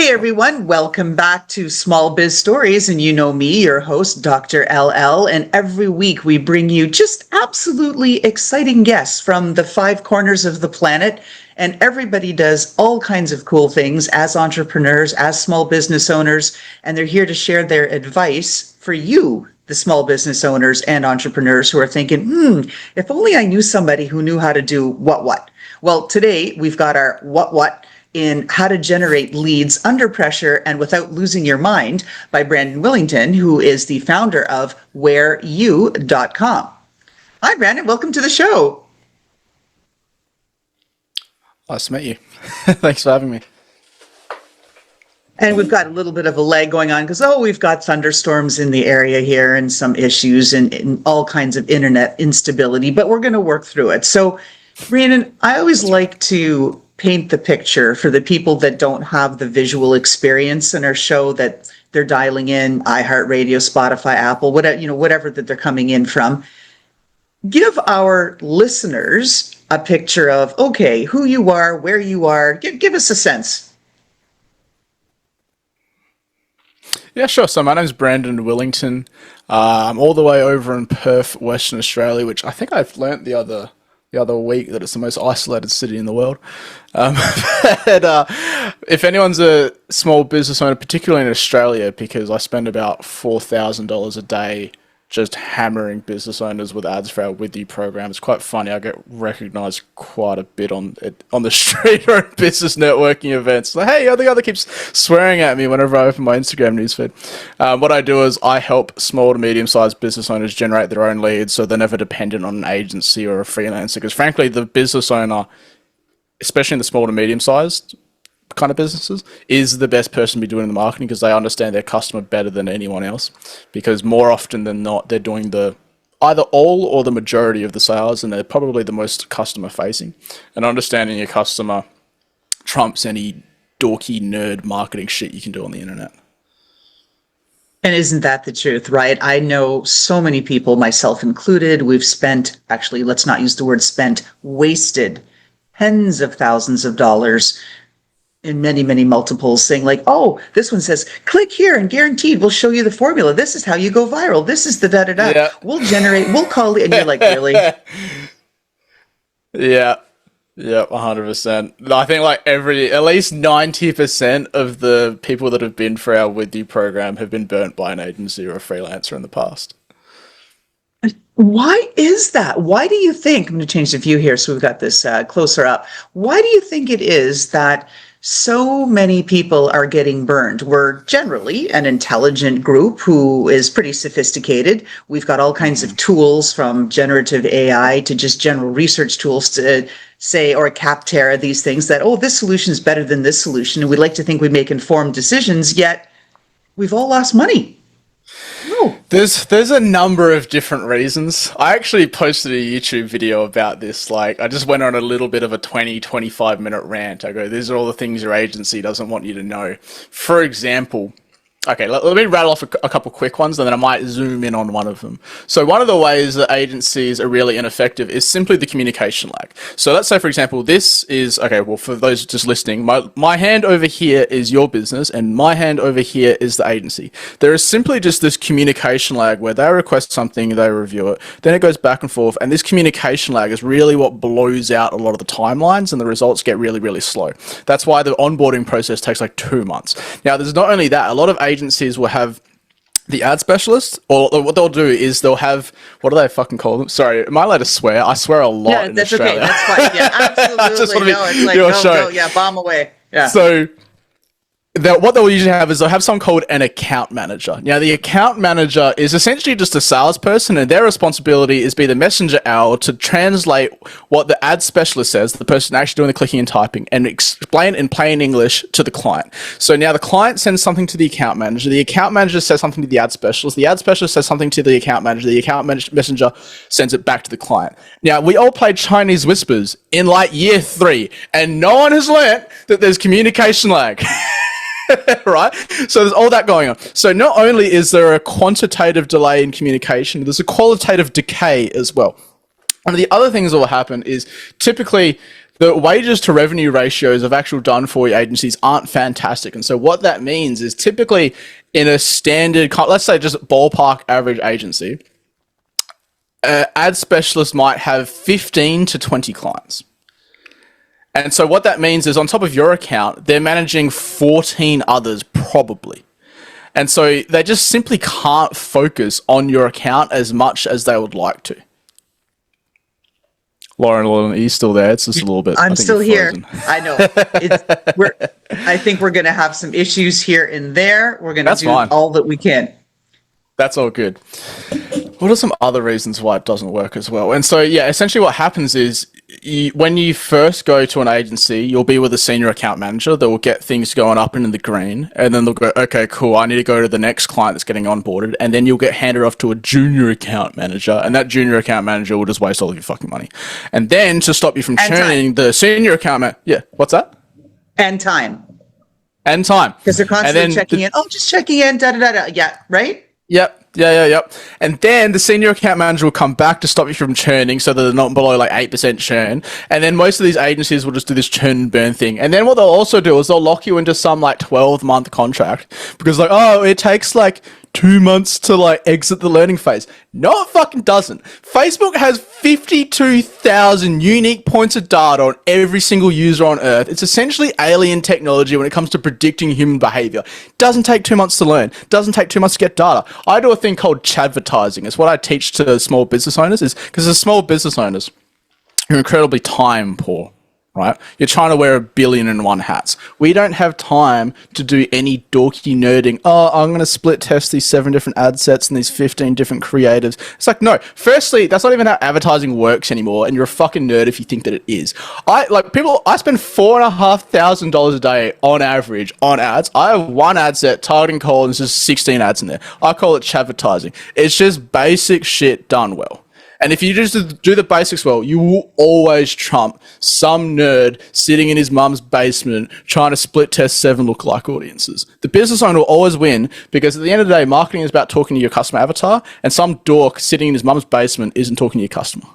Everyone, welcome back to Small Biz Stories, and you know me, your host, Dr. LL, and every week we bring you just absolutely exciting guests from the five corners of the planet, and everybody does all kinds of cool things as entrepreneurs, as small business owners, and they're here to share their advice for you, the small business owners and entrepreneurs who are thinking, if only I knew somebody who knew how to do what. Well, today we've got our what in How to Generate Leads Under Pressure and Without Losing Your Mind by Brandon Willington, who is the founder of whereyou.com. Hi, Brandon. Welcome to the show. Nice to meet you. Thanks for having me. And we've got a little bit of a lag going on because, we've got thunderstorms in the area here and some issues and all kinds of internet instability, but we're going to work through it. So, Brandon, I always like to paint the picture for the people that don't have the visual experience in our show that they're dialing in, iHeartRadio, Spotify, Apple, whatever that they're coming in from. Give our listeners a picture of, okay, who you are, where you are. Give us a sense. Yeah, sure. So my name's Brandon Willington. I'm all the way over in Perth, Western Australia, which I think I've learnt the other week that it's the most isolated city in the world. If anyone's a small business owner, particularly in Australia, because I spend about $4,000 a day just hammering business owners with ads for our With You program. It's quite funny. I get recognized quite a bit on the street or at business networking events. Like, hey, the other keeps swearing at me whenever I open my Instagram newsfeed. What I do is I help small to medium-sized business owners generate their own leads so they're never dependent on an agency or a freelancer. Because frankly, the business owner, especially in the small to medium-sized kind of businesses, is the best person to be doing the marketing because they understand their customer better than anyone else, because more often than not they're doing the either all or the majority of the sales, and they're probably the most customer facing, and understanding your customer trumps any dorky nerd marketing shit you can do on the internet. And isn't that the truth, right? I know so many people, myself included, we've spent, actually, let's not use the word spent, wasted tens of thousands of dollars in many, many multiples, saying like, this one says, click here and guaranteed we'll show you the formula. This is how you go viral. This is the da-da-da. Yeah. We'll call it. And you're like, really? Yeah, 100%. I think like at least 90% of the people that have been for our With You program have been burnt by an agency or a freelancer in the past. Why is that? Why do you think, I'm going to change the view here so we've got this closer up. Why do you think it is that so many people are getting burned? We're generally an intelligent group who is pretty sophisticated. We've got all kinds of tools, from generative AI to just general research tools to say, or Capterra, these things that, this solution is better than this solution. And we like to think we make informed decisions, yet we've all lost money. No. There's a number of different reasons. I actually posted a YouTube video about this. Like, I just went on a little bit of a 25 minute rant. I go, these are all the things your agency doesn't want you to know. For example, okay, let me rattle off a couple quick ones, and then I might zoom in on one of them. So one of the ways that agencies are really ineffective is simply the communication lag. So let's say, for example, this is, okay, well, for those just listening, my hand over here is your business, and my hand over here is the agency. There is simply just this communication lag where they request something, they review it, then it goes back and forth, and this communication lag is really what blows out a lot of the timelines, and the results get really, really slow. That's why the onboarding process takes like 2 months. Now, there's not only that, a lot of agencies will have the ad specialist, or what they'll do is they'll have, what do they fucking call them? Sorry, am I allowed to swear? I swear a lot in Australia. Yeah, that's okay. That's fine. Yeah, absolutely. It's like, go, bomb away. Yeah. So what they'll usually have is they'll have something called an account manager. Now, the account manager is essentially just a salesperson, and their responsibility is be the messenger owl to translate what the ad specialist says, the person actually doing the clicking and typing, and explain in plain English to the client. So now the client sends something to the account manager says something to the ad specialist says something to the account messenger sends it back to the client. Now, we all played Chinese whispers in like year 3, and no one has learnt that there's communication lag. Right? So there's all that going on. So not only is there a quantitative delay in communication, there's a qualitative decay as well. One of the other things that will happen is typically the wages to revenue ratios of actual done for you agencies aren't fantastic. And so what that means is typically in a standard, let's say just ballpark average agency, ad specialist might have 15 to 20 clients. And so what that means is on top of your account, they're managing 14 others probably. And so they just simply can't focus on your account as much as they would like to. Lauren, are you still there? It's just a little bit. I'm still here. I know. I think we're going to have some issues here and there. We're going to do all that we can. That's all good. What are some other reasons why it doesn't work as well? And so, yeah, essentially what happens is when you first go to an agency, you'll be with a senior account manager that will get things going up into the green. And then they'll go, okay, cool, I need to go to the next client that's getting onboarded. And then you'll get handed off to a junior account manager. And that junior account manager will just waste all of your fucking money. And then to stop you from churning, the senior account manager... Yeah, what's that? And time. And time. Because they're constantly checking in. Oh, just checking in, da-da-da-da. Yeah, right? Yep. Yep. And then the senior account manager will come back to stop you from churning so that they're not below like 8% churn. And then most of these agencies will just do this churn and burn thing. And then what they'll also do is they'll lock you into some like 12-month contract because like, oh, it takes like 2 months to like exit the learning phase. No, it fucking doesn't. Facebook has 52,000 unique points of data on every single user on Earth. It's essentially alien technology when it comes to predicting human behavior. It doesn't take 2 months to learn. It doesn't take 2 months to get data. I do a thing called Chadvertising. It's what I teach to small business owners is because the small business owners are incredibly time poor. Right? You're trying to wear 1,000,000,001 hats. We don't have time to do any dorky nerding. Oh, I'm going to split test these 7 different ad sets and these 15 different creatives. It's like, no. Firstly, that's not even how advertising works anymore, and you're a fucking nerd if you think that it is. I spend $4,500 a day on average on ads. I have one ad set targeting cold, and there's just 16 ads in there. I call it Chadvertising. It's just basic shit done well. And if you just do the basics well, you will always trump some nerd sitting in his mum's basement trying to split test 7 lookalike audiences. The business owner will always win because at the end of the day, marketing is about talking to your customer avatar, and some dork sitting in his mum's basement isn't talking to your customer.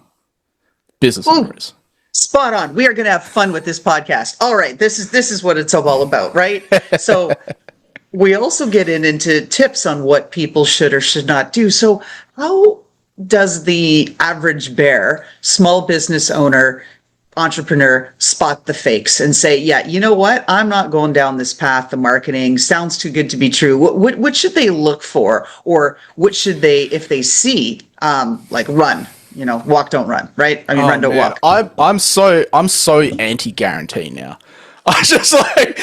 Business owner is. Spot on. We are going to have fun with this podcast. All right, this is what it's all about, right? So we also get into tips on what people should or should not do. So how does the average bear, small business owner, entrepreneur spot the fakes and say, yeah, you know what? I'm not going down this path. The marketing sounds too good to be true. What should they look for? Or what should they, if they see, like run, walk, don't run, right? I mean, run, don't walk. I'm so anti-guarantee now. I just like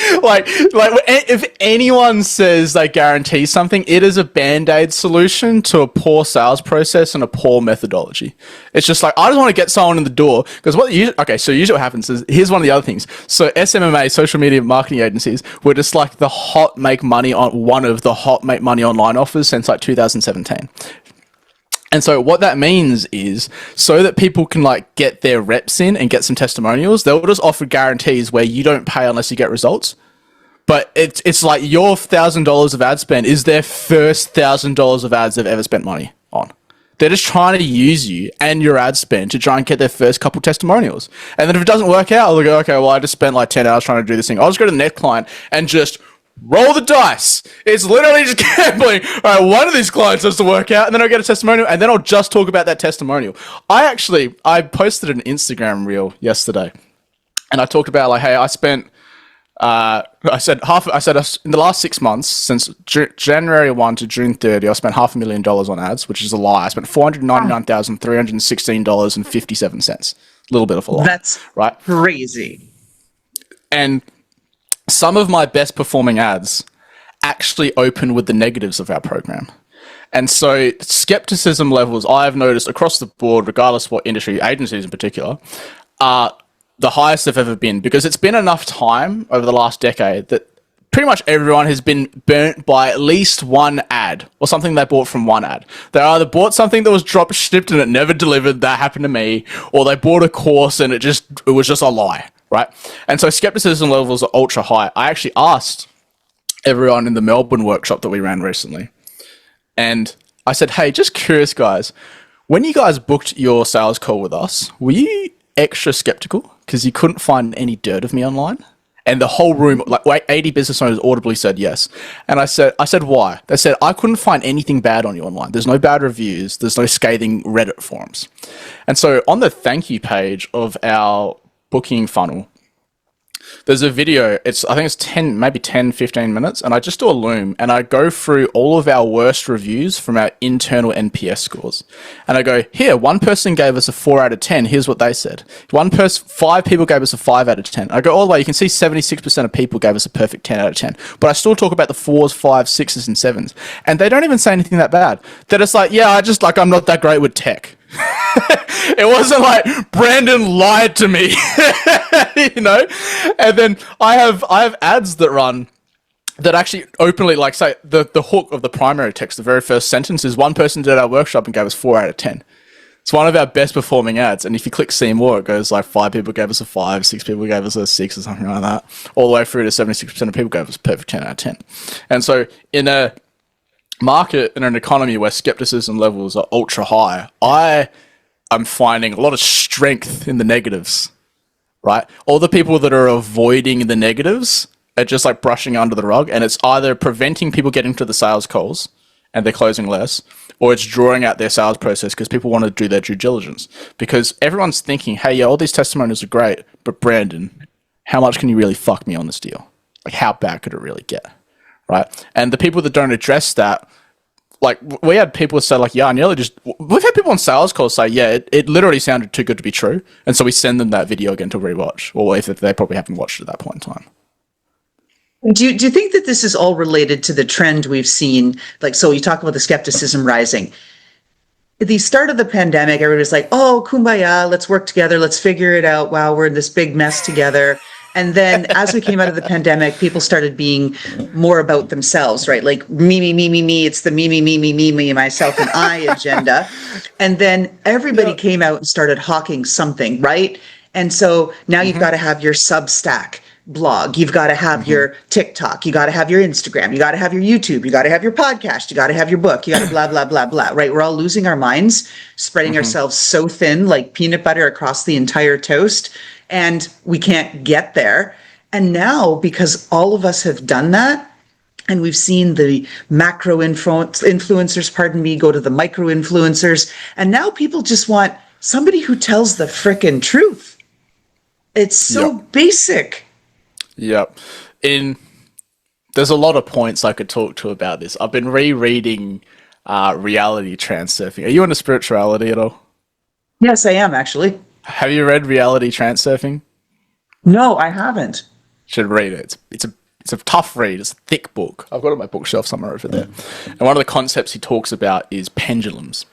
if anyone says they guarantee something, it is a band-aid solution to a poor sales process and a poor methodology. It's just like, I just want to get someone in the door because so usually what happens is, here's one of the other things. So SMMA, social media marketing agencies, were just like one of the hot make money online offers since like 2017. And so what that means is so that people can like get their reps in and get some testimonials, they'll just offer guarantees where you don't pay unless you get results. But it's like your $1,000 of ad spend is their first $1,000 of ads they've ever spent money on. They're just trying to use you and your ad spend to try and get their first couple testimonials. And then if it doesn't work out, they'll go, okay, well, I just spent like 10 hours trying to do this thing. I'll just go to the next client and just roll the dice. It's literally just gambling. All right, one of these clients has to work out, and then I'll get a testimonial, and then I'll just talk about that testimonial. I posted an Instagram reel yesterday, and I talked about like, hey, I spent, in the last 6 months, since January 1 to June 30, I spent $500,000 on ads, which is a lie. I spent $499,316.57. A little bit of a lie. That's right. Crazy. And some of my best performing ads actually open with the negatives of our program. And so skepticism levels I've noticed across the board, regardless of what industry, agencies in particular, are the highest they've ever been, because it's been enough time over the last decade that pretty much everyone has been burnt by at least one ad or something they bought from one ad. They either bought something that was drop shipped and it never delivered, that happened to me, or they bought a course and it was just a lie. Right? And so skepticism levels are ultra high. I actually asked everyone in the Melbourne workshop that we ran recently, and I said, hey, just curious guys, when you guys booked your sales call with us, were you extra skeptical because he couldn't find any dirt of me online. And the whole room, like 80 business owners audibly said yes. And I said, why? They said, I couldn't find anything bad on you online. There's no bad reviews. There's no scathing Reddit forums. And so on the thank you page of our booking funnel, there's a video, I think it's 10, 15 minutes, and I just do a loom, and I go through all of our worst reviews from our internal NPS scores. And I go, here, one person gave us a 4 out of 10, here's what they said. 5 people gave us a 5 out of 10. I go all the way, you can see 76% of people gave us a perfect 10 out of 10. But I still talk about the 4s, 5s, 6s, and 7s. And they don't even say anything that bad. They're just like, yeah, I'm not that great with tech. It wasn't like Brandon lied to me, you know. And then I have ads that run that actually openly, like, say the hook of the primary text, the very first sentence is, one person did our workshop and gave us 4 out of 10. It's one of our best performing ads. And if you click see more, it goes like 5 people gave us a 5, 6 people gave us a 6 or something like that, all the way through to 76% of people gave us a perfect 10 out of 10. And so in a market, in an economy where skepticism levels are ultra high, I'm finding a lot of strength in the negatives, right? All the people that are avoiding the negatives are just like brushing under the rug, and it's either preventing people getting to the sales calls and they're closing less, or it's drawing out their sales process because people want to do their due diligence. Because everyone's thinking, hey, yeah, all these testimonials are great, but Brandon, how much can you really fuck me on this deal? Like, how bad could it really get, right? And the people that don't address that, like, we had people say, like, yeah, I nearly just... We've had people on sales calls say, yeah, it literally sounded too good to be true. And so we send them that video again to rewatch. Or if they probably haven't watched it at that point in time. Do you think that this is all related to the trend we've seen? Like, so you talk about the skepticism rising. At the start of the pandemic, everybody was like, oh, kumbaya, let's work together. Let's figure it out. Wow, we're in this big mess together. And then as we came out of the pandemic, people started being more about themselves, right? Like me. It's the me, myself and I agenda. And then everybody came out and started hawking something, right? And so now you've got to have your Substack blog. You've got to have your TikTok. You got to have your Instagram. You got to have your YouTube. You got to have your podcast. You got to have your book. You got to blah, blah, blah, blah, right? We're all losing our minds, spreading ourselves so thin like peanut butter across the entire toast. And we can't get there. And now, because all of us have done that, and we've seen the macro influencers, go to the micro influencers, and now people just want somebody who tells the frickin' truth. It's so basic. Yep. There's a lot of points I could talk to about this. I've been rereading Reality Transurfing. Are you into spirituality at all? Yes, I am, actually. Have you read Reality Transurfing? No, I haven't. Should read it. It's a tough read. It's a thick book. I've got it on my bookshelf somewhere over there. And one of the concepts he talks about is pendulums.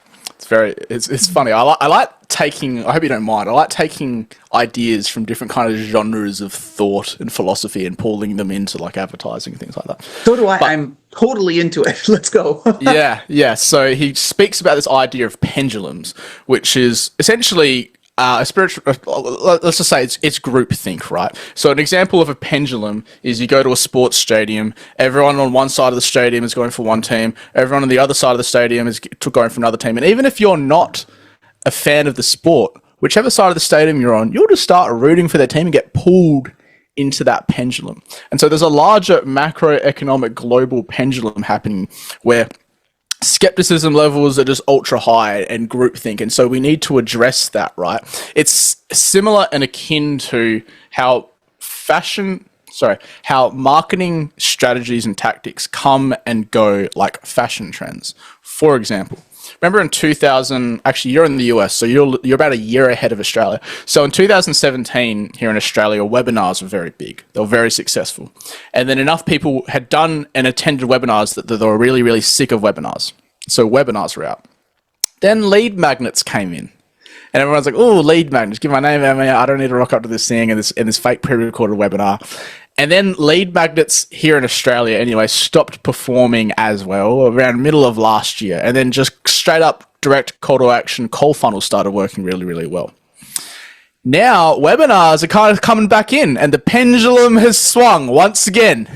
It's funny. I like taking, I hope you don't mind, I like taking ideas from different kind of genres of thought and philosophy and pulling them into like advertising and things like that. So do I. I'm totally into it. Let's go. Yeah. So he speaks about this idea of pendulums, which is essentially a spiritual, let's just say it's groupthink, right? So an example of a pendulum is you go to a sports stadium, everyone on one side of the stadium is going for one team, everyone on the other side of the stadium is going for another team. And even if you're not a fan of the sport, whichever side of the stadium you're on, you'll just start rooting for their team and get pulled into that pendulum. And so there's a larger macroeconomic global pendulum happening where skepticism levels are just ultra high and groupthink, and so we need to address that, right? It's similar and akin to how marketing strategies and tactics come and go like fashion trends. For example, remember in 2000, actually you're in the US, so you're about a year ahead of Australia. So in 2017 here in Australia, webinars were very big. They were very successful. And then enough people had done and attended webinars that they were really, really sick of webinars. So webinars were out. Then lead magnets came in. And everyone's like, oh, lead magnets, give my name out. I don't need to rock up to this thing and this fake pre-recorded webinar. And then lead magnets here in Australia anyway stopped performing as well around middle of last year. And then just straight up direct call to action call funnels started working really, really well. Now webinars are kind of coming back in and the pendulum has swung once again.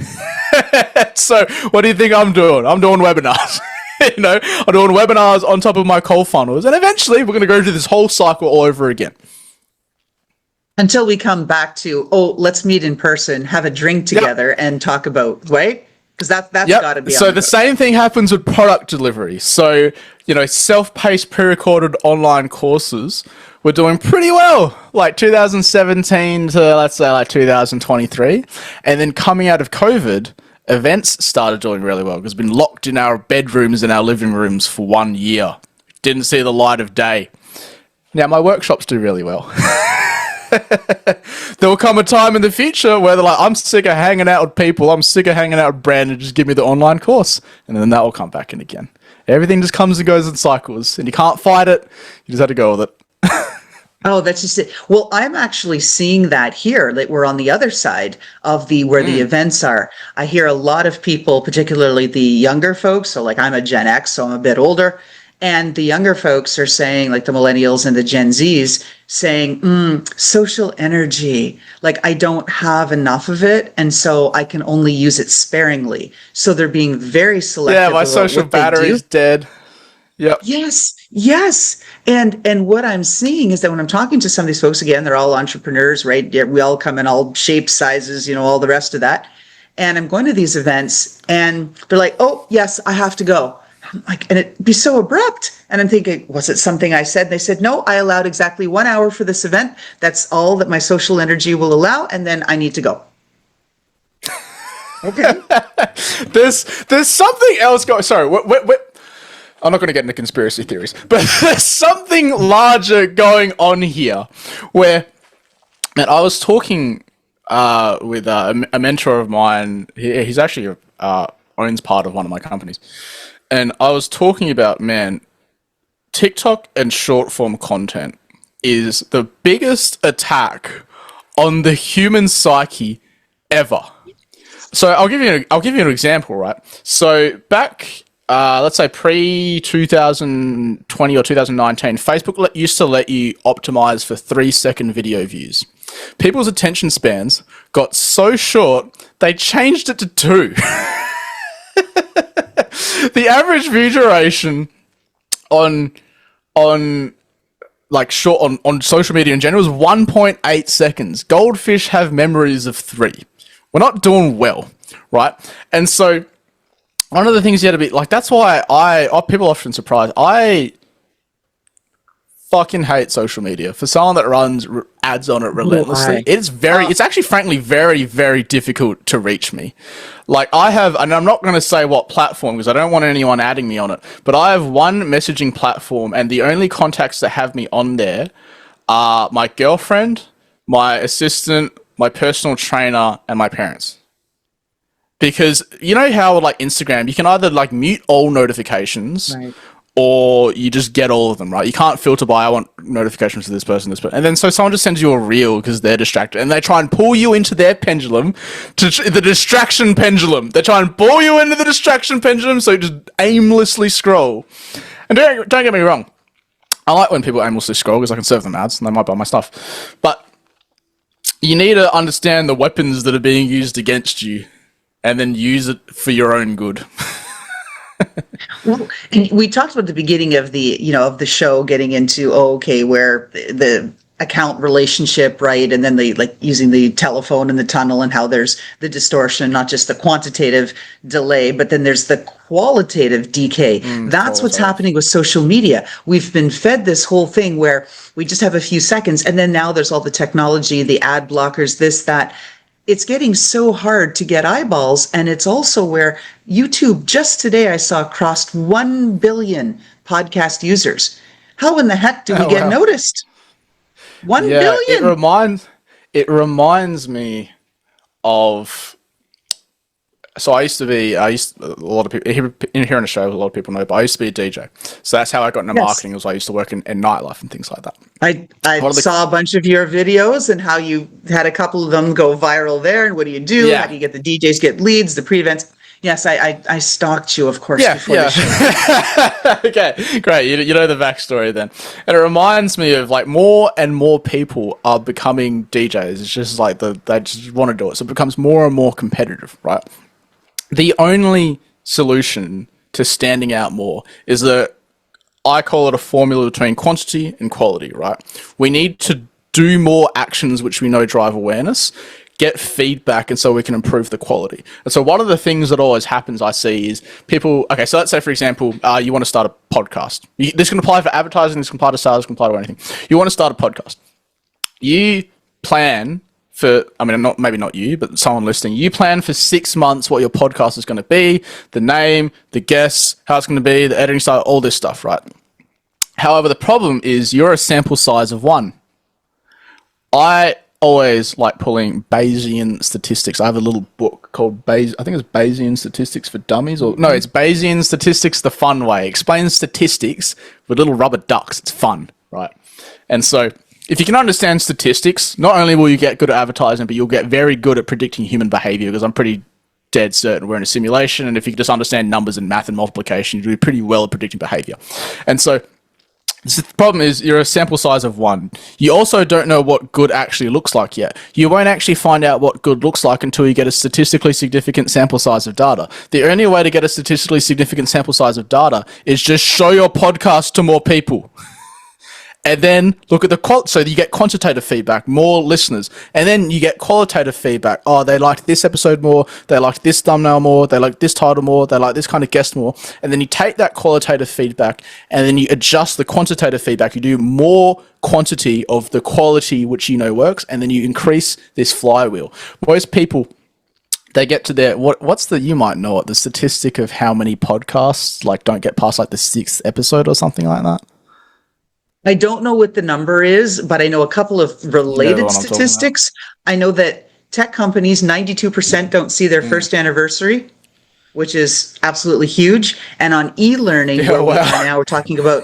So what do you think I'm doing? I'm doing webinars. I'm doing webinars on top of my call funnels. And eventually we're going to go through this whole cycle all over again. Until we come back to, oh, let's meet in person, have a drink together, and talk about, right? Because that's got to be So on the same thing happens with product delivery. So, self-paced pre-recorded online courses were doing pretty well, like 2017 to, let's say, like 2023. And then coming out of COVID, events started doing really well because we've been locked in our bedrooms and our living rooms for 1 year. Didn't see the light of day. Now my workshops do really well. There will come a time in the future where they're like, I'm sick of hanging out with people. I'm sick of hanging out with Brandon. Just give me the online course. And then that will come back in again. Everything just comes and goes in cycles and you can't fight it. You just have to go with it. Oh, that's just it. Well, I'm actually seeing that here. Like we're on the other side of where the events are. I hear a lot of people, particularly the younger folks. So like I'm a Gen X, so I'm a bit older. And the younger folks are saying, like the millennials and the Gen Zs, saying, social energy, like I don't have enough of it. And so I can only use it sparingly. So they're being very selective. Yeah, my social battery's dead. Yep. Yes. And what I'm seeing is that when I'm talking to some of these folks, again, they're all entrepreneurs, right? We all come in all shapes, sizes, all the rest of that. And I'm going to these events and they're like, oh, yes, I have to go. Like, and it'd be so abrupt. And I'm thinking, was it something I said? They said, no, I allowed exactly 1 hour for this event. That's all that my social energy will allow. And then I need to go. Okay. There's something else going. Sorry, I'm not going to get into conspiracy theories, but there's something larger going on here where, man, I was talking with a mentor of mine. He's actually owns part of one of my companies. And I was talking about, man, TikTok and short form content is the biggest attack on the human psyche ever. So I'll give you an example, right? So back, let's say pre 2020 or 2019, Facebook used to let you optimize for 3-second video views. People's attention spans got so short they changed it to 2. The average view duration on social media in general is 1.8 seconds. Goldfish have memories of 3. We're not doing well, right? And so one of the things you had to be like, that's why people are often surprised. I fucking hate social media. For someone that runs ads on it relentlessly, it's actually frankly very, very difficult to reach me. Like I have, and I'm not going to say what platform because I don't want anyone adding me on it, but I have one messaging platform and the only contacts that have me on there are my girlfriend, my assistant, my personal trainer, and my parents. Because you know how like Instagram, you can either like mute all notifications, right, or you just get all of them, right? You can't filter by, I want notifications to this person, and then so someone just sends you a reel because they're distracted, and they try and pull you into their pendulum, the distraction pendulum. They try and pull you into the distraction pendulum, so you just aimlessly scroll. And don't get me wrong, I like when people aimlessly scroll because I can serve them ads and they might buy my stuff. But you need to understand the weapons that are being used against you and then use it for your own good. Well, and we talked about the beginning of of the show getting into, where the account relationship, right? And then the like using the telephone in the tunnel and how there's the distortion, not just the quantitative delay, but then there's the qualitative decay. That's what's happening with social media. We've been fed this whole thing where we just have a few seconds and then now there's all the technology, the ad blockers, this, that. It's getting so hard to get eyeballs, and it's also where YouTube just today I saw crossed 1 billion podcast users. How in the heck do we get noticed? 1 billion. It reminds me of. So a lot of people here in the show, a lot of people know, but I used to be a DJ. So that's how I got into marketing, was I used to work in nightlife and things like that. I saw a bunch of your videos and how you had a couple of them go viral there. And what do you do? Yeah. How do you get the DJs, get leads, the pre-events? Yes, I stalked you, of course, before the show. Okay, great. You know the backstory then. And it reminds me of like more and more people are becoming DJs. It's just like they just want to do it. So it becomes more and more competitive, right? The only solution to standing out more is I call it a formula between quantity and quality, right? We need to do more actions which we know drive awareness, get feedback, and so we can improve the quality. And so one of the things that always happens I see is people, okay, so let's say, for example, you want to start a podcast. This can apply for advertising, this can apply to sales, this can apply to anything. You want to start a podcast. You plan for, I mean, maybe not you, but someone listening, you plan for 6 months what your podcast is going to be, the name, the guests, how it's going to be, the editing style, all this stuff, right? However, the problem is you're a sample size of one. I always like pulling Bayesian statistics. I have a little book called I think it's Bayesian Statistics for Dummies, or no, it's Bayesian Statistics the Fun Way. It explains statistics with little rubber ducks. It's fun, right? And so if you can understand statistics, not only will you get good at advertising, but you'll get very good at predicting human behavior, because I'm pretty dead certain we're in a simulation, and if you can just understand numbers and math and multiplication, you do pretty well at predicting behavior. And so the problem is you're a sample size of one. You also don't know what good actually looks like yet. You won't actually find out what good looks like until you get a statistically significant sample size of data. The only way to get a statistically significant sample size of data is just show your podcast to more people. And then look at so you get quantitative feedback, more listeners. And then you get qualitative feedback. Oh, they liked this episode more. They liked this thumbnail more. They liked this title more. They like this kind of guest more. And then you take that qualitative feedback and then you adjust the quantitative feedback. You do more quantity of the quality which you know works. And then you increase this flywheel. Most people, they get to their, what's the, you might know it, the statistic of how many podcasts like don't get past like the 6th episode or something like that. I don't know what the number is, but I know a couple of related statistics. I know that tech companies, 92% don't see their first anniversary, which is absolutely huge. And on e-learning, now we're talking about,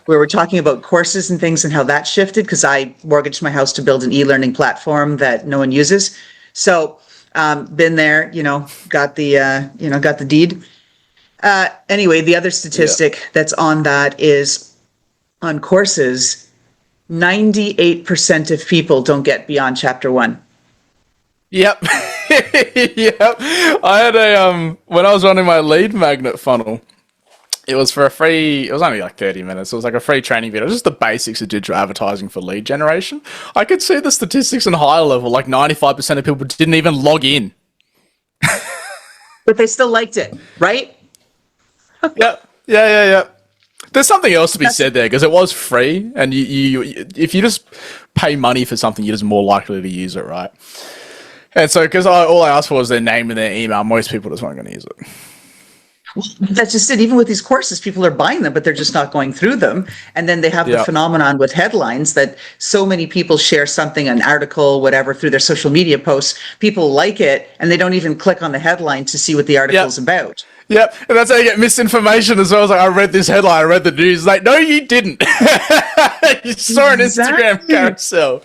where we're talking about courses and things and how that shifted, because I mortgaged my house to build an e-learning platform that no one uses. So been there, got the deed. Anyway, the other statistic that's on that is, on courses, 98% of people don't get beyond chapter 1. Yep. Yep. I had when I was running my lead magnet funnel, it was for it was only like 30 minutes. It was like a free training video, just the basics of digital advertising for lead generation. I could see the statistics on higher level, like 95% of people didn't even log in. But they still liked it, right? Yeah. There's something else to be said there, because it was free, and you if you just pay money for something, you're just more likely to use it, right? And so, because all I asked for was their name and their email, most people just weren't going to use it. Well, that's just it. Even with these courses, people are buying them, but they're just not going through them. And then they have the phenomenon with headlines that so many people share something, an article, whatever, through their social media posts. People like it, and they don't even click on the headline to see what the article's about. Yep, and that's how you get misinformation as well. It's like, I read this headline, I read the news. Like, no, you didn't. You saw an Instagram carousel.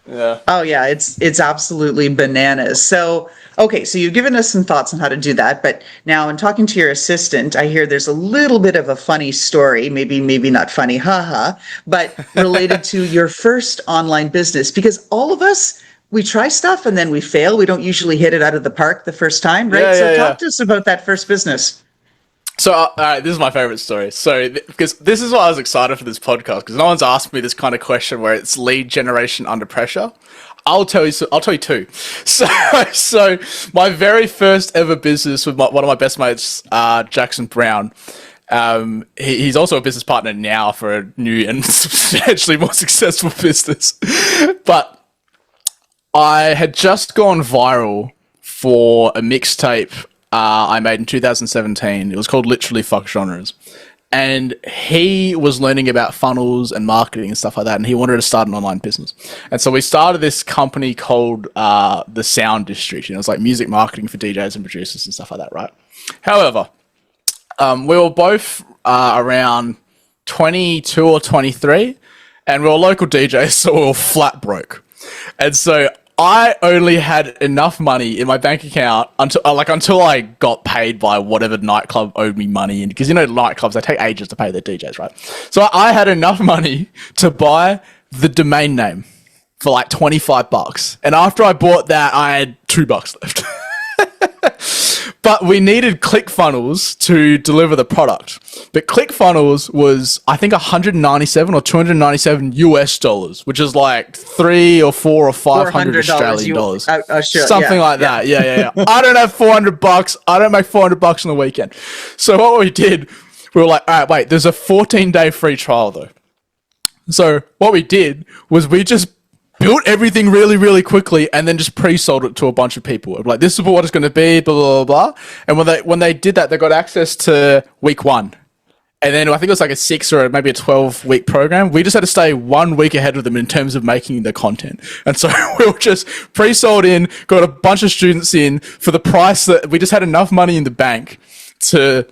Yeah. Oh, yeah, it's absolutely bananas. So, okay, so you've given us some thoughts on how to do that. But now in talking to your assistant, I hear there's a little bit of a funny story, maybe not funny, haha, but related to your first online business. Because all of us, we try stuff and then we fail. We don't usually hit it out of the park the first time, right? Talk to us about that first business. So, all right, this is my favorite story. So, because this is why I was excited for this podcast, because no one's asked me this kind of question where it's lead generation under pressure. I'll tell you two. So my very first ever business with one of my best mates, Jackson Brown. He's also a business partner now for a new and substantially more successful business, but I had just gone viral for a mixtape I made in 2017. It was called Literally Fuck Genres. And he was learning about funnels and marketing and stuff like that, and he wanted to start an online business. And so we started this company called The Sound District. It was like music marketing for DJs and producers and stuff like that, right? However, we were both around 22 or 23, and we were local DJs, so we were flat broke. And so I only had enough money in my bank account until I got paid by whatever nightclub owed me money. And because, nightclubs, they take ages to pay their DJs, right? So I had enough money to buy the domain name for like $25. And after I bought that, I had $2 left. But we needed ClickFunnels to deliver the product. But ClickFunnels was, I think, 197 or 297 US dollars, which is like 3 or 4 or 500 Australian dollars. Something like that. Yeah. I don't have $400. I don't make $400 on the weekend. So what we did, we were like, all right, wait, there's a 14-day free trial though. So what we did was we just built everything really, really quickly and then just pre-sold it to a bunch of people. Like, this is what it's going to be, blah, blah, blah. And when they did that, they got access to week 1. And then I think it was like a 6 or maybe a 12-week program. We just had to stay 1 week ahead of them in terms of making the content. And so we were just pre-sold in, got a bunch of students in for the price that we just had enough money in the bank to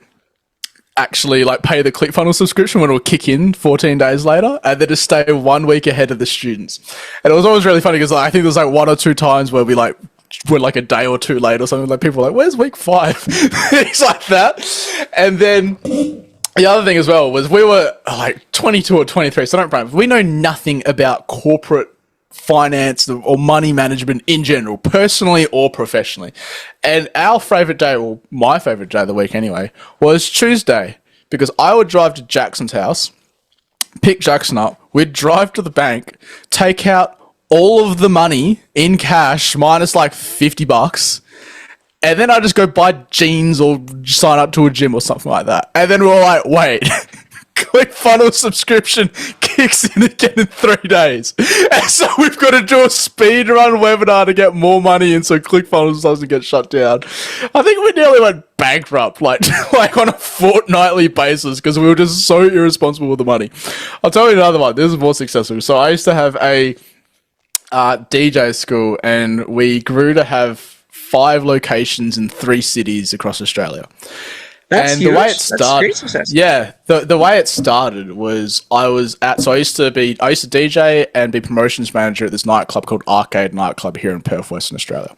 actually like pay the ClickFunnels subscription when it would kick in 14 days later, and then just stay 1 week ahead of the students. And it was always really funny because I think there's like 1 or 2 times where we're like a day or 2 late or something. Like, people were like, where's week 5? Things like that. And then the other thing as well was we were like 22 or 23, so don't blame. We know nothing about corporate finance or money management in general, personally or professionally. And our favorite day, or my favorite day of the week anyway, was Tuesday, because I would drive to Jackson's house, pick Jackson up, we'd drive to the bank, take out all of the money in cash minus like $50, and then I just go buy jeans or sign up to a gym or something like that. And then we're like, wait, ClickFunnels subscription kicks in again in 3 days. And so we've got to do a speed run webinar to get more money in so ClickFunnels doesn't get shut down. I think we nearly went bankrupt, like on a fortnightly basis, because we were just so irresponsible with the money. I'll tell you another one. This is more successful. So I used to have a DJ school, and we grew to have 5 locations in 3 cities across Australia. That's and huge. The way it started, the way it started was I used to DJ and be promotions manager at this nightclub called Arcade Nightclub here in Perth, Western Australia.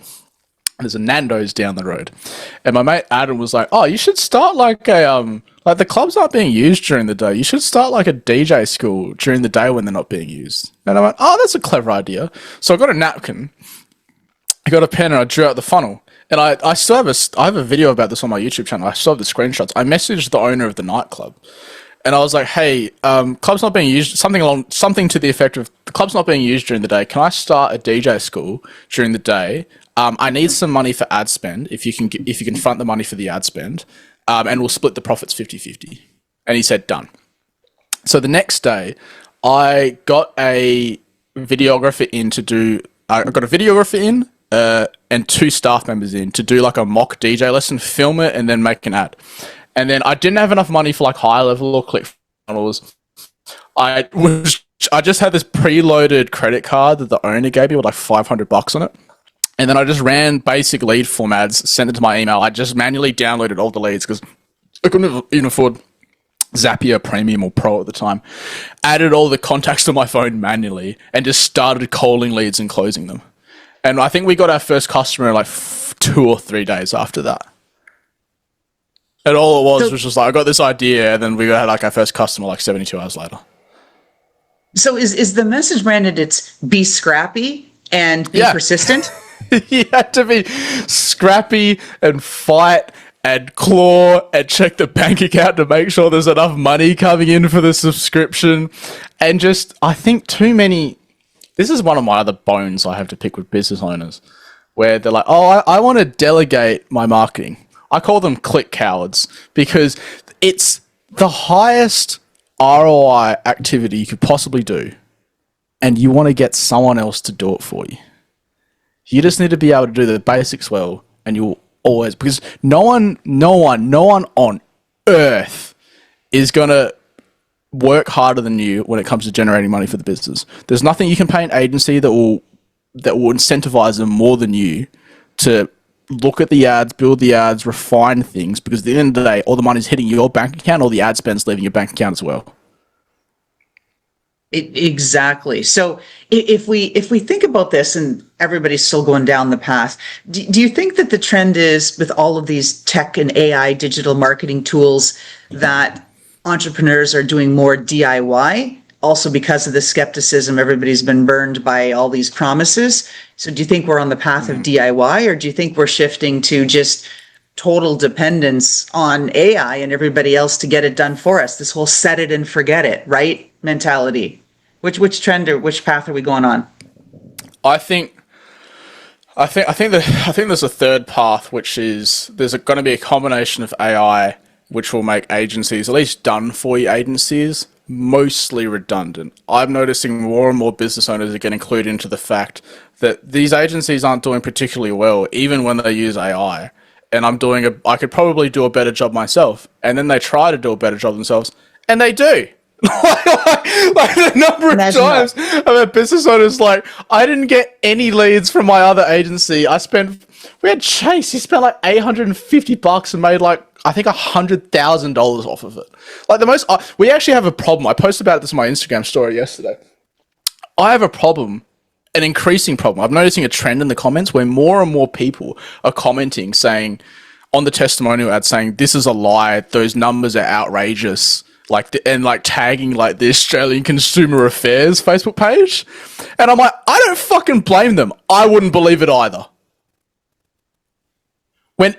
There's a Nando's down the road, and my mate Adam was like, "Oh, you should start like a like the clubs aren't being used during the day. You should start like a DJ school during the day when they're not being used." And I went, "Oh, that's a clever idea." So I got a napkin, I got a pen, and I drew out the funnel. And I still have I have a video about this on my YouTube channel. I still have the screenshots. I messaged the owner of the nightclub, and I was like, "Hey, club's not being used. Something to the effect of the club's not being used during the day. Can I start a DJ school during the day? I need some money for ad spend. If you can front the money for the ad spend, and we'll split the profits 50-50." And he said, "Done." So the next day, I got a videographer in to do. I got a videographer in. And 2 staff members in to do like a mock DJ lesson, film it, and then make an ad. And then I didn't have enough money for like high level or ClickFunnels. I just had this preloaded credit card that the owner gave me with like $500 on it. And then I just ran basic lead form ads, sent it to my email. I just manually downloaded all the leads because I couldn't even afford Zapier Premium or Pro at the time. Added all the contacts to my phone manually and just started calling leads and closing them. And I think we got our first customer in like 2 or 3 days after that. And all it was just like, I got this idea, and then we had like our first customer like 72 hours later. So is the message branded, it's be scrappy and be persistent? You had to be scrappy and fight and claw and check the bank account to make sure there's enough money coming in for the subscription. And just, I think this is one of my other bones I have to pick with business owners, where they're like, "Oh, I want to delegate my marketing." I call them click cowards, because it's the highest ROI activity you could possibly do, and you want to get someone else to do it for you. You just need to be able to do the basics well, and you'll always, because no one on earth is going to work harder than you when it comes to generating money for the business. There's nothing you can pay an agency that will incentivize them more than you to look at the ads, build the ads, refine things, because at the end of the day, all the money's hitting your bank account, all the ad spend's leaving your bank account as well. Exactly. So if we think about this, and everybody's still going down the path, do you think that the trend is, with all of these tech and AI digital marketing tools, that entrepreneurs are doing more DIY, also because of the skepticism? Everybody's been burned by all these promises. So do you think we're on the path of DIY, or do you think we're shifting to just total dependence on AI and everybody else to get it done for us. This whole set it and forget it, right? Mentality. Which trend or which path are we going on? I think there's a third path, which is there's going to be a combination of AI which will make agencies, at least done for you agencies, mostly redundant. I'm noticing more and more business owners are getting clued into the fact that these agencies aren't doing particularly well, even when they use AI. And I could probably do a better job myself. And then they try to do a better job themselves, and they do. like the number of times I've had business owners like, I didn't get any leads from my other agency. We had Chase, he spent like $850 and made like, I think $100,000 off of it. Like we actually have a problem. I posted about this in my Instagram story yesterday. I have a problem, an increasing problem. I'm noticing a trend in the comments where more and more people are commenting saying, on the testimonial ad saying, this is a lie, those numbers are outrageous. And tagging like the Australian Consumer Affairs Facebook page. And I'm like, I don't fucking blame them. I wouldn't believe it either. When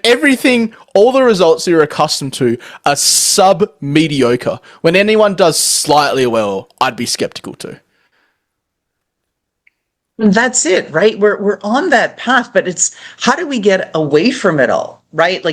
all the results you're accustomed to are sub-mediocre. When anyone does slightly well, I'd be skeptical too. That's it, right? We're on that path, but it's how do we get away from it all, right?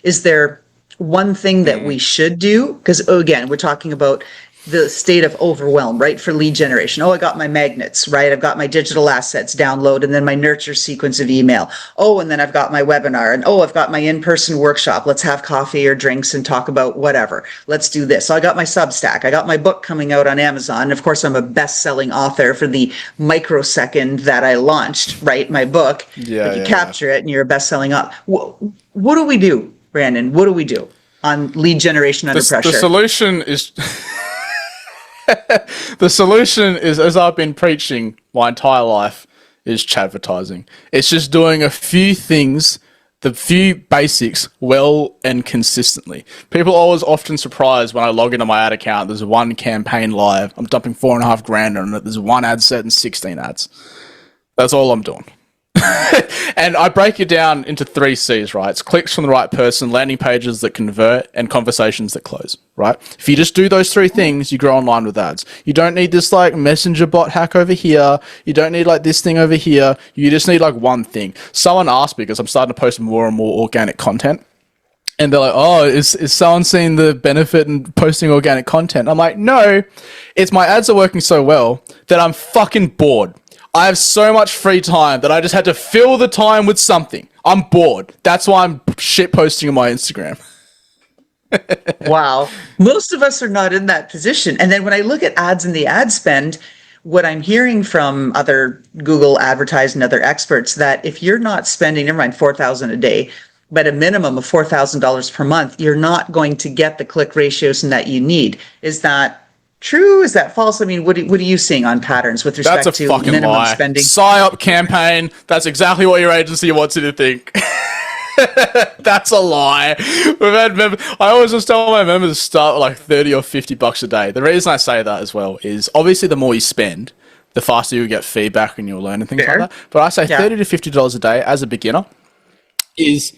Is there one thing that we should do? Because again, we're talking about the state of overwhelm, right? For lead generation. Oh, I got my magnets, right? I've got my digital assets download and then my nurture sequence of email. Oh, and then I've got my webinar and I've got my in-person workshop. Let's have coffee or drinks and talk about whatever. Let's do this. So I got my Substack. I got my book coming out on Amazon. And of course, I'm a best-selling author for the microsecond that I launched, right? My book. Yeah, you capture it and you're a best-selling author. What do we do, Brandon? What do we do on lead generation under pressure? The solution is... The solution is, as I've been preaching my entire life, is Chadvertising. It's just doing a few things, the few basics, well and consistently. People are always often surprised when I log into my ad account. There's one campaign live. I'm dumping $4,500 on it. There's one ad set and 16 ads. That's all I'm doing. And I break it down into 3 C's, right? It's clicks from the right person, landing pages that convert, and conversations that close, right? If you just do those 3 things, you grow online with ads. You don't need this like messenger bot hack over here. You don't need like this thing over here. You just need like one thing. Someone asked me, because I'm starting to post more and more organic content, and they're like, oh, is someone seeing the benefit in posting organic content? I'm like, no, it's my ads are working so well that I'm fucking bored. I have so much free time that I just had to fill the time with something. I'm bored. That's why I'm shit posting on my Instagram. Wow. Most of us are not in that position. And then when I look at ads and the ad spend, what I'm hearing from other Google advertising and other experts, that if you're not spending, never mind $4,000 a day, but a minimum of $4,000 per month, you're not going to get the click ratios that you need. Is that true? Is that false? I mean, what are you seeing on patterns with respect to minimum lie. spending? Psy-up campaign. That's exactly what your agency wants you to think. That's a lie. I always just tell my members to start with like $30 or $50 a day. The reason I say that as well is obviously the more you spend, the faster you get feedback and you'll learn and things like that. But I say $30 to $50 a day as a beginner is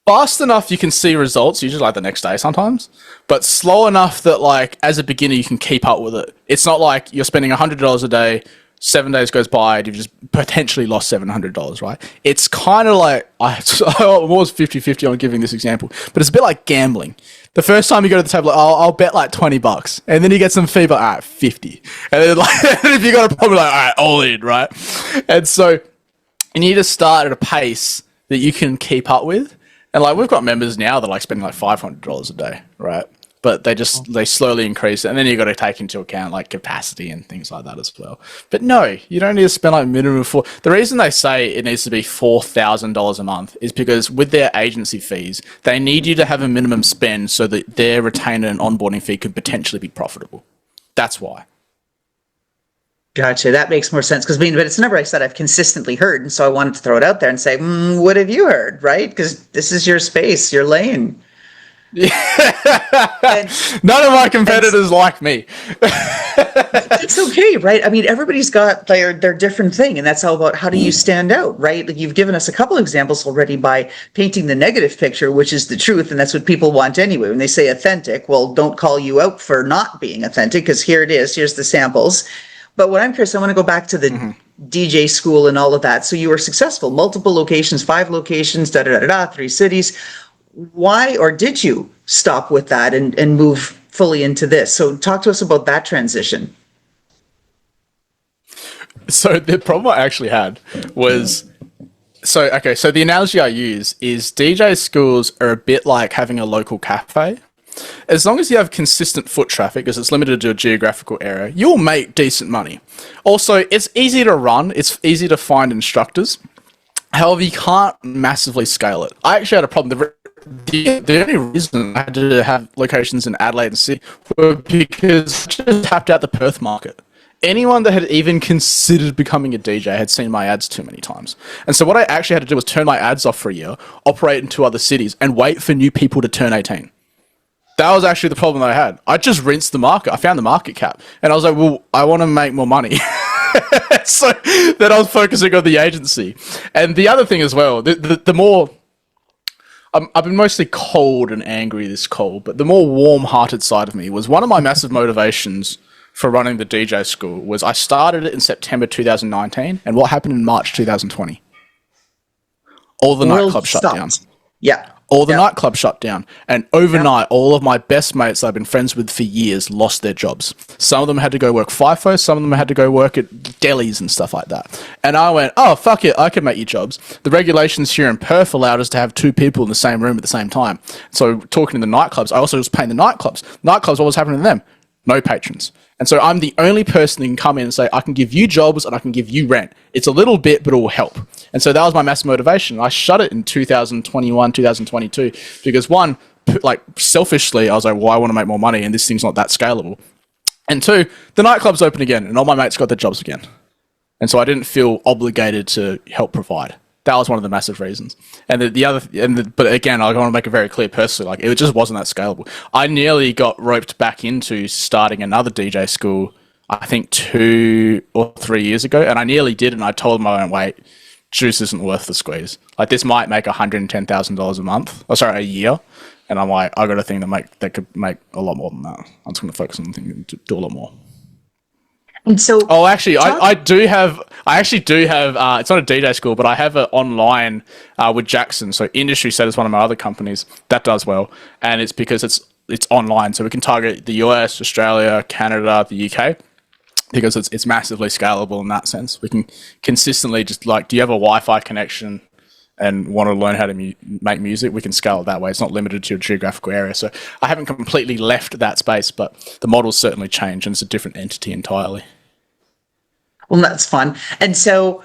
fast enough you can see results, usually like the next day sometimes, but slow enough that like as a beginner you can keep up with it. It's not like you're spending $100 a day, 7 days goes by, and you've just potentially lost $700, right? It's kind of like, I was 50-50 on giving this example, but it's a bit like gambling. The first time you go to the table, like, I'll bet like $20, and then you get some feedback, all right, 50. And then like, if you got a problem, like, all right, all in, right? And so you need to start at a pace that you can keep up with. And like we've got members now that are like spending like $500 a day, right? But they slowly increase it, and then you got to take into account like capacity and things like that as well. But no, you don't need to spend like minimum The reason they say it needs to be $4,000 a month is because with their agency fees, they need you to have a minimum spend so that their retainer and onboarding fee could potentially be profitable. That's why. Gotcha. That makes more sense but it's a number I said I've consistently heard, and so I wanted to throw it out there and say, what have you heard, right? Because this is your space, your lane. And, None of my competitors like me. it's okay, right? I mean, everybody's got their different thing, and that's all about how do you stand out, right? Like you've given us a couple examples already by painting the negative picture, which is the truth, and that's what people want anyway. When they say authentic, well, don't call you out for not being authentic, because here it is, here's the samples. But what I'm curious, I want to go back to the DJ school and all of that. So you were successful, multiple locations, 5 locations, 3 cities. Why, or did you stop with that and move fully into this? So talk to us about that transition. So the problem I actually had was, so the analogy I use is DJ schools are a bit like having a local cafe. As long as you have consistent foot traffic, because it's limited to a geographical area, you'll make decent money. Also, it's easy to run, it's easy to find instructors. However, you can't massively scale it. I actually had a problem. The only reason I had to have locations in Adelaide and Sydney were because I just tapped out the Perth market. Anyone that had even considered becoming a DJ had seen my ads too many times. And so what I actually had to do was turn my ads off for a year, operate in 2 other cities, and wait for new people to turn 18. That was actually the problem that I had. I just rinsed the market. I found the market cap. And I was like, well, I want to make more money. So then I was focusing on the agency. And the other thing as well, the more... I've been mostly cold and angry this cold, but the more warm-hearted side of me was one of my massive motivations for running the DJ school was I started it in September 2019, and what happened in March 2020? All the nightclubs shut down. Yeah. All the nightclubs shut down. And overnight, all of my best mates that I've been friends with for years lost their jobs. Some of them had to go work FIFO, some of them had to go work at delis and stuff like that. And I went, oh, fuck it, I can make you jobs. The regulations here in Perth allowed us to have 2 people in the same room at the same time. So talking to the nightclubs, I also was paying the nightclubs. Nightclubs, what was happening to them? No patrons. And so I'm the only person that can come in and say, I can give you jobs and I can give you rent. It's a little bit, but it will help. And so that was my massive motivation. I shut it in 2021, 2022, because one, like selfishly, I was like, well, I want to make more money and this thing's not that scalable. And 2, the nightclub's open again and all my mates got their jobs again. And so I didn't feel obligated to help provide. That was one of the massive reasons. And but again, I want to make it very clear personally, like it just wasn't that scalable. I nearly got roped back into starting another DJ school, I think 2 or 3 years ago. And I nearly did. And I told them, I went, wait, juice isn't worth the squeeze. Like this might make $110,000 a month, a year. And I'm like, I got a thing that could make a lot more than that. I'm just going to focus on the thing to do a lot more. And so, actually, I actually do have. It's not a DJ school, but I have an online with Jackson. So Industry Set is one of my other companies that does well, and it's because it's online, so we can target the US, Australia, Canada, the UK, because it's massively scalable in that sense. We can consistently just like, do you have a Wi-Fi connection and want to learn how to make music? We can scale it that way. It's not limited to a geographical area. So I haven't completely left that space, but the model's certainly changed, and it's a different entity entirely. Well, that's fun. And so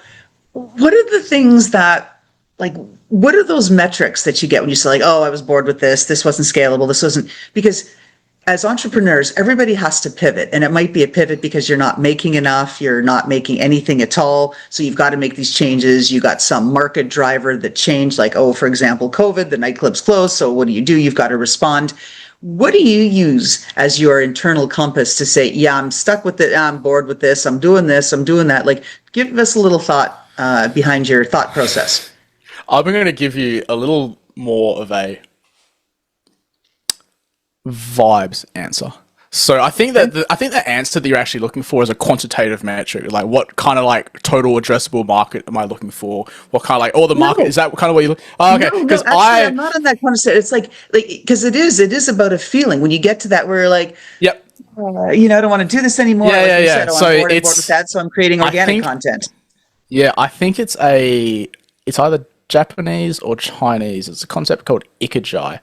what are the things that, like, what are those metrics that you get when you say, like, oh, I was bored with this wasn't scalable, this wasn't, because as entrepreneurs, everybody has to pivot, and it might be a pivot because you're not making enough, you're not making anything at all. So you've got to make these changes. You got some market driver that changed, like, oh, for example, COVID, the nightclubs closed. So what do? You've got to respond. What do you use as your internal compass to say, yeah, I'm stuck with it, I'm bored with this, I'm doing that? Like, give us a little thought behind your thought process. I'm going to give you a little more of a vibes answer. So I think that the answer that you're actually looking for is a quantitative metric. Like, what kind of like total addressable market am I looking for? What kind of like, the market, is that kind of what you look? Oh, okay. Because I'm not on that quantitative. It's like, because it is about a feeling. When you get to that, where you're like, yep, I don't want to do this anymore. Yeah, yeah. So I'm bored with that. So I'm creating organic content. Yeah, I think it's either Japanese or Chinese. It's a concept called ikigai.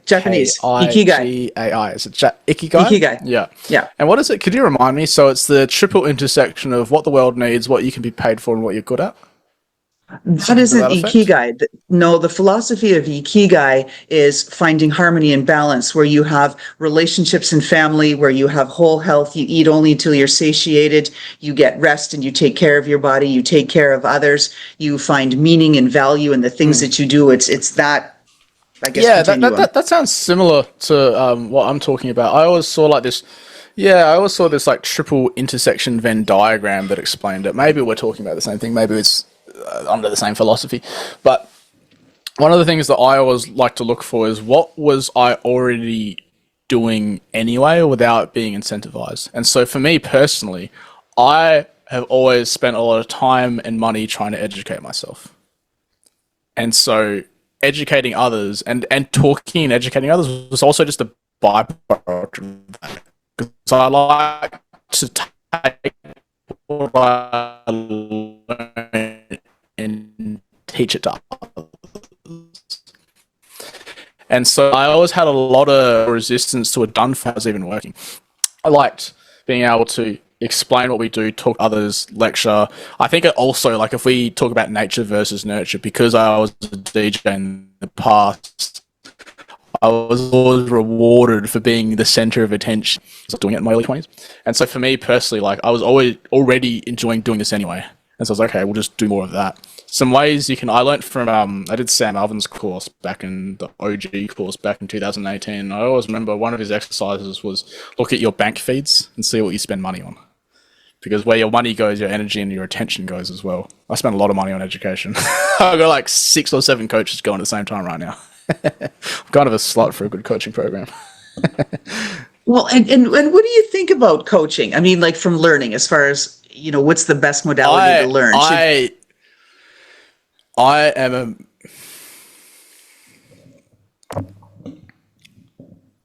Japanese. Ikigai. Is it Ikigai? Ikigai. Yeah. And what is it? Could you remind me? So it's the triple intersection of what the world needs, what you can be paid for, and what you're good at? That isn't Ikigai. No, the philosophy of Ikigai is finding harmony and balance, where you have relationships and family, where you have whole health, you eat only until you're satiated, you get rest and you take care of your body, you take care of others, you find meaning and value in the things that you do. It's that I guess, Yeah, continuum. that sounds similar to what I'm talking about. I always saw like this. Yeah, I always saw this like triple intersection Venn diagram that explained it. Maybe we're talking about the same thing. Maybe it's under the same philosophy. But one of the things that I always like to look for is what was I already doing anyway without being incentivized. And so for me personally, I have always spent a lot of time and money trying to educate myself. And so educating others and talking and educating others was also just a byproduct of that. Because I like to take what I learn and teach it to others. And so I always had a lot of resistance to it done for I was even working. I liked being able to explain what we do, talk to others, lecture. I think it also, like if we talk about nature versus nurture, because I was a DJ in the past, I was always rewarded for being the center of attention. I was doing it in my early 20s. And so for me personally, like I was already enjoying doing this anyway. And so I was like, okay, we'll just do more of that. Some ways you can, I learned from, I did Sam Alvin's course back in the OG course back in 2018. I always remember one of his exercises was look at your bank feeds and see what you spend money on. Because where your money goes, your energy and your attention goes as well. I spend a lot of money on education. I've got like 6 or 7 coaches going at the same time right now. I'm kind of a slut for a good coaching program. Well, and what do you think about coaching? I mean, like from learning, as far as, you know, what's the best modality to learn? I am a...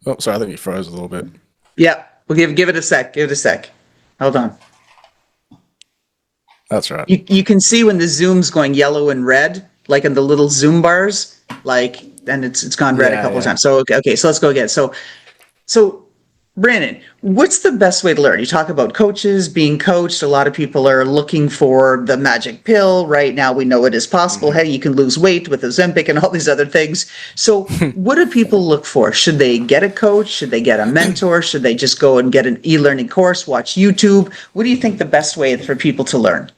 Oh, sorry, I think you froze a little bit. Yeah, we'll give it a sec. Give it a sec. Hold on. That's right. You can see when the zoom's going yellow and red, like in the little zoom bars, like, and it's gone red a couple of times. So okay, so let's go again. So Brandon, what's the best way to learn? You talk about coaches being coached. A lot of people are looking for the magic pill. Right now, we know it is possible. Hey, you can lose weight with Ozempic and all these other things. So what do people look for? Should they get a coach? Should they get a mentor? Should they just go and get an e-learning course, watch YouTube? What do you think the best way for people to learn?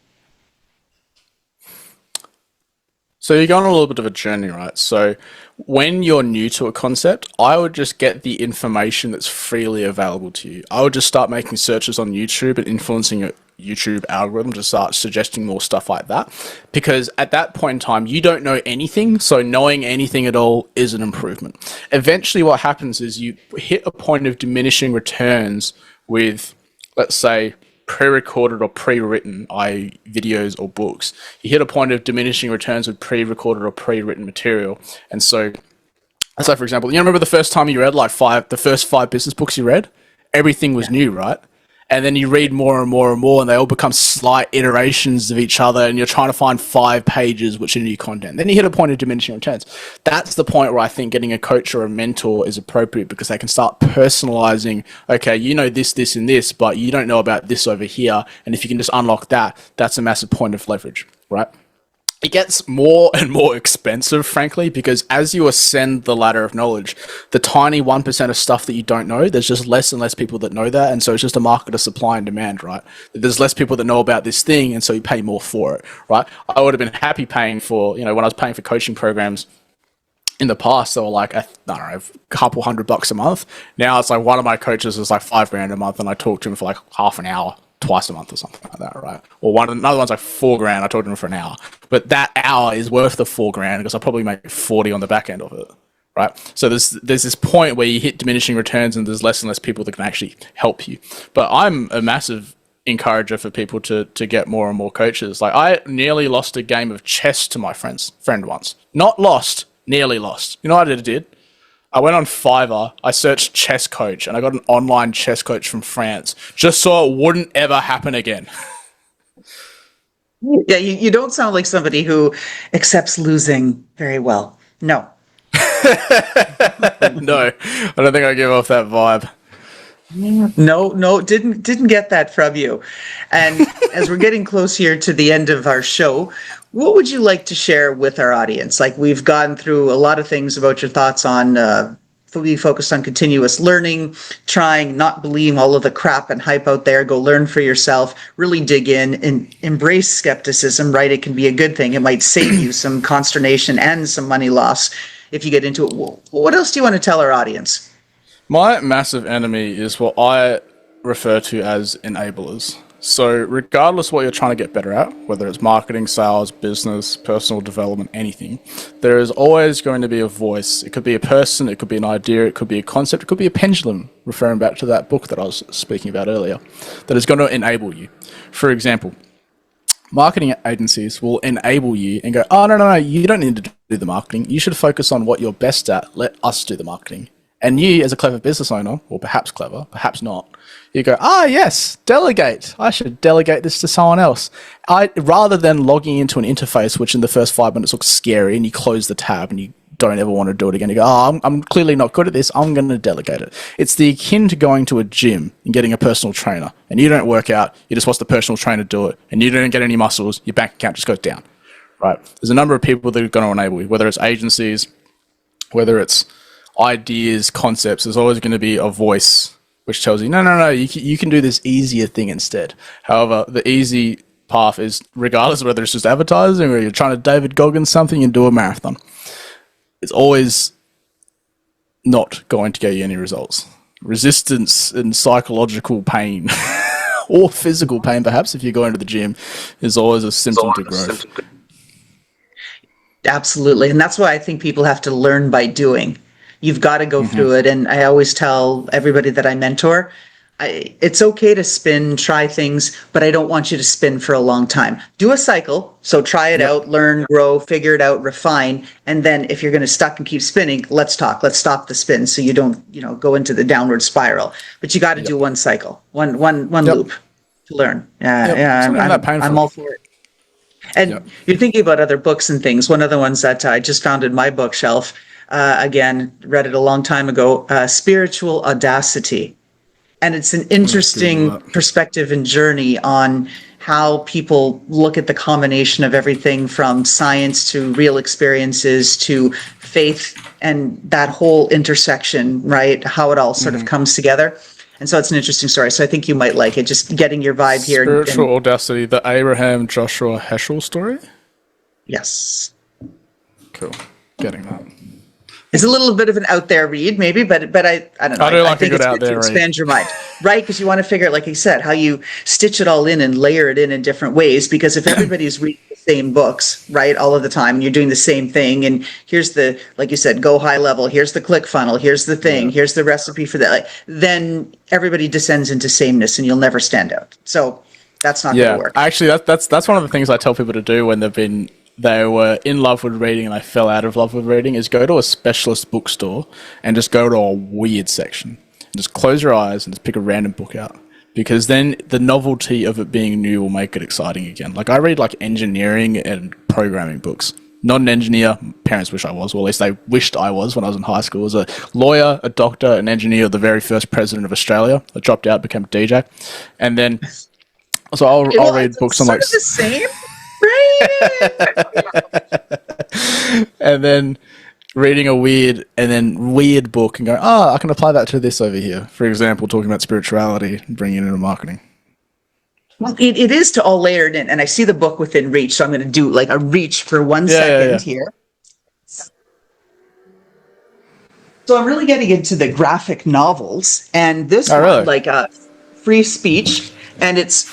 So you're going on a little bit of a journey, right? So when you're new to a concept, I would just get the information that's freely available to you. I would just start making searches on YouTube and influencing your YouTube algorithm to start suggesting more stuff like that. Because at that point in time, you don't know anything, so knowing anything at all is an improvement. Eventually what happens is you hit a point of diminishing returns with, let's say, pre-recorded or pre-written, i.e. videos or books. You hit a point of diminishing returns with pre-recorded or pre-written material. And so, for example, you remember the first time you read the first 5 business books you read? Everything was new, right? And then you read more and more and more, and they all become slight iterations of each other, and you're trying to find 5 pages which are new content. Then you hit a point of diminishing returns. That's the point where I think getting a coach or a mentor is appropriate, because they can start personalizing, okay, you know this, this, and this, but you don't know about this over here. And if you can just unlock that, that's a massive point of leverage, right? It gets more and more expensive, frankly, because as you ascend the ladder of knowledge, the tiny 1% of stuff that you don't know, there's just less and less people that know that. And so it's just a market of supply and demand, right? There's less people that know about this thing, and so you pay more for it, right? I would have been happy paying for, when I was paying for coaching programs in the past, they were like, I don't know, a couple $100 a month. Now it's like one of my coaches is like $5,000 a month, and I talk to him for like half an hour twice a month or something like that, right? Or another one's like $4,000. I talked to him for an hour, but that hour is worth the $4,000 because I probably make 40 on the back end of it, right? So there's this point where you hit diminishing returns, and there's less and less people that can actually help you. But I'm a massive encourager for people to get more and more coaches. Like I nearly lost a game of chess to my friend once. Not lost, nearly lost. You know what I did? I went on Fiverr, I searched chess coach, and I got an online chess coach from France, just so it wouldn't ever happen again. Yeah, you don't sound like somebody who accepts losing very well. No. No, I don't think I give off that vibe. No, didn't get that from you. And as we're getting close here to the end of our show, what would you like to share with our audience? Like, we've gone through a lot of things about your thoughts on be focused on continuous learning, trying, not believing all of the crap and hype out there. Go learn for yourself, really dig in and embrace skepticism, right? It can be a good thing. It might save you some consternation and some money loss if you get into it. What else do you want to tell our audience? My massive enemy is what I refer to as enablers. So regardless what you're trying to get better at, whether it's marketing, sales, business, personal development, anything, there is always going to be a voice. It could be a person, it could be an idea, it could be a concept, it could be a pendulum, referring back to that book that I was speaking about earlier, that is going to enable you. For example, marketing agencies will enable you and go, oh, no, you don't need to do the marketing. You should focus on what you're best at. Let us do the marketing. And you, as a clever business owner, or perhaps clever, perhaps not, you go, yes, delegate. I should delegate this to someone else. Rather than logging into an interface, which in the first 5 minutes looks scary, and you close the tab and you don't ever want to do it again. You go, I'm clearly not good at this. I'm going to delegate it. It's the akin to going to a gym and getting a personal trainer, and you don't work out. You just watch the personal trainer do it, and you don't get any muscles. Your bank account just goes down. Right? There's a number of people that are going to enable you, whether it's agencies, whether it's ideas, concepts. There's always going to be a voice which tells you, no, you can do this easier thing instead. However, the easy path is, regardless of whether it's just advertising or you're trying to David Goggins something and do a marathon, it's always not going to get you any results. Resistance and psychological pain or physical pain, perhaps, if you're going to the gym, is always a symptom to growth. Absolutely. And that's why I think people have to learn by doing. You've got to go through it. And I always tell everybody that I mentor, it's okay to spin, try things, but I don't want you to spin for a long time. Do a cycle. So try it out, learn, grow, figure it out, refine. And then if you're going to stuck and keep spinning, let's talk. Let's stop the spin so you don't, go into the downward spiral. But you got to do one cycle, one loop to learn. I'm all for it. And you're thinking about other books and things. One of the ones that I just found in my bookshelf, again, read it a long time ago, Spiritual Audacity. And it's an interesting perspective and journey on how people look at the combination of everything from science to real experiences to faith and that whole intersection, right? How it all sort of comes together. And so it's an interesting story. So I think you might like it, just getting your vibe here. Spiritual Audacity, the Abraham Joshua Heschel story? Yes. Cool. Getting that. It's a little bit of an out there read, maybe, but I don't know. I think it's good to expand your mind, right? Because you want to figure out, like you said, how you stitch it all in and layer it in different ways. Because if everybody's reading the same books, right, all of the time, and you're doing the same thing, and here's the, like you said, go high level. Here's the click funnel. Here's the thing. Here's the recipe for that. Like, then everybody descends into sameness, and you'll never stand out. So that's not going to work. Actually, that's one of the things I tell people to do when they were in love with reading and they fell out of love with reading, is go to a specialist bookstore and just go to a weird section. And just close your eyes and just pick a random book out. Because then the novelty of it being new will make it exciting again. Like, I read like engineering and programming books. Not an engineer. Parents wish I was, or at least they wished I was when I was in high school. I was a lawyer, a doctor, an engineer, the very first president of Australia. I dropped out, became a DJ. And then, so I'll read books on like... the same? And then reading a weird book and going, I can apply that to this over here. For example, talking about spirituality and bringing it into marketing. Well, it is to all layered in, and I see the book within reach, so I'm going to do like a reach for 1 second here. So I'm really getting into the graphic novels, and this one, really? like free speech. And it's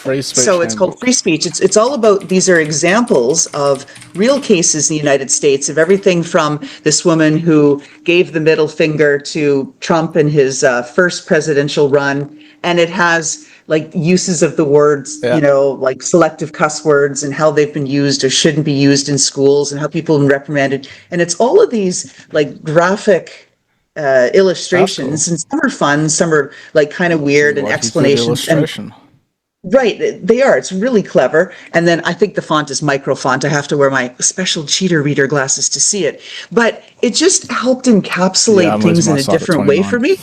called Free Speech. It's all about, these are examples of real cases in the United States of everything from this woman who gave the middle finger to Trump in his first presidential run. And it has like uses of the words, like selective cuss words and how they've been used or shouldn't be used in schools and how people have been reprimanded. And it's all of these like graphic illustrations. Cool. And some are fun, some are like kind of weird and explanations. Right, they are. It's really clever. And then I think the font is micro font. I have to wear my special cheater reader glasses to see it. But it just helped encapsulate things in a different way for me.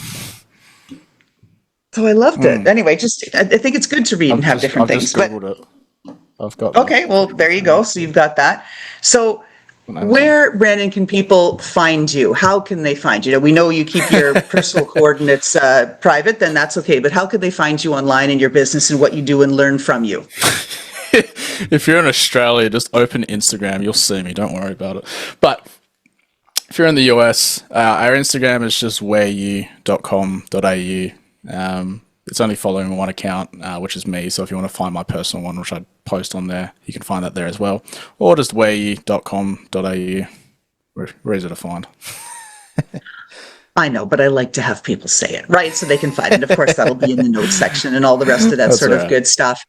So I loved it. Anyway, I think it's good to read and have different things. I've got okay, well, there you go. So you've got that. So Where, Brandon, can people find you? How can they find you? Now, we know you keep your personal coordinates private, then that's okay. But how can they find you online in your business and what you do and learn from you? If you're in Australia, just open Instagram. You'll see me. Don't worry about it. But if you're in the US, our Instagram is just whereyou.com.au. It's only following one account, which is me. So if you want to find my personal one, which I post on there, you can find that there as well. Or just whereyou.com.au. We're easy to find. I know, but I like to have people say it, right? So they can find it. Of course, that'll be in the notes section and all the rest of that sort of good stuff.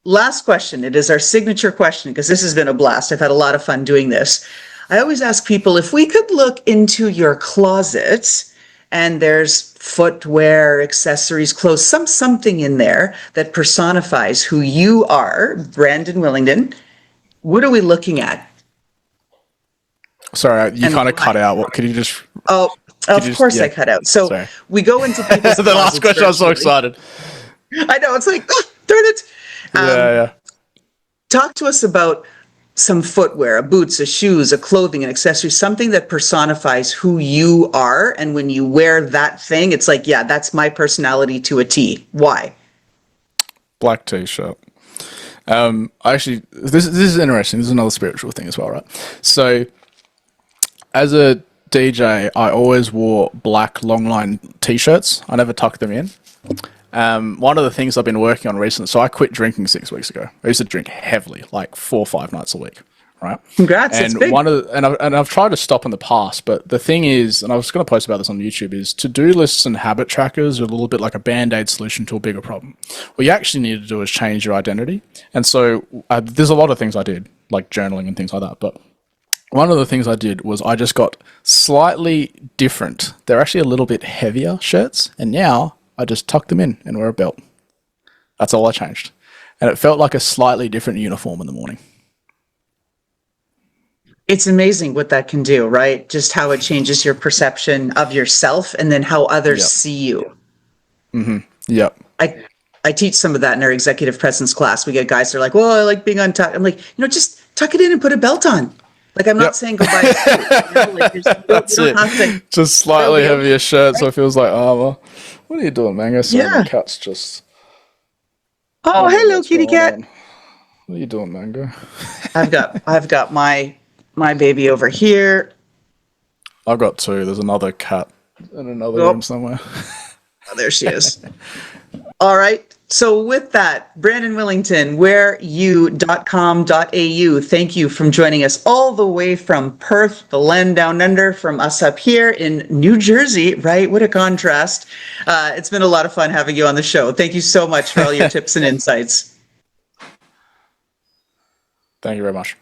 Last question. It is our signature question because this has been a blast. I've had a lot of fun doing this. I always ask people if we could look into your closet and there's footwear, accessories, clothes, something in there that personifies who you are, Brandon Willington. What are we looking at? Sorry, you kind of cut out. What could you just? Oh, of course I cut out. So we go into people's the last question. I was so excited. I know, it's like, oh, darn it. Yeah. Talk to us about some footwear, a boots, a shoes, a clothing, an accessory, something that personifies who you are. And when you wear that thing, it's like, yeah, that's my personality to a T. Why? Black t-shirt. Actually, this is interesting. This is another spiritual thing as well, right? So, as a DJ, I always wore black long line t-shirts. I never tucked them in. One of the things I've been working on recently, so I quit drinking 6 weeks ago. I used to drink heavily, like 4 or 5 nights a week, right? Congrats, and it's big. I've tried to stop in the past, but the thing is, and I was going to post about this on YouTube, is to-do lists and habit trackers are a little bit like a band-aid solution to a bigger problem. What you actually need to do is change your identity. And so there's a lot of things I did, like journaling and things like that, but one of the things I did was I just got slightly different. They're actually a little bit heavier shirts, and now I just tuck them in and wear a belt. That's all I changed. And it felt like a slightly different uniform in the morning. It's amazing what that can do, right? Just how it changes your perception of yourself and then how others see you. Mm-hmm. Yep. I teach some of that in our executive presence class. We get guys that are like, well, I like being untucked. I'm like, just tuck it in and put a belt on. Like, I'm not saying go buy a suit. Like, you don't have to, just slightly heavier shirt, so it feels like armor. What are you doing, Mango? Sorry, the cat's just... Oh, hello, kitty cat. What are you doing, Mango? I've got my baby over here. I've got 2. There's another cat in another room somewhere. Oh, there she is. All right. So with that, Brandon Willington, whereyou.com.au, thank you for joining us all the way from Perth, the land down under, from us up here in New Jersey, right? What a contrast. It's been a lot of fun having you on the show. Thank you so much for all your tips and insights. Thank you very much.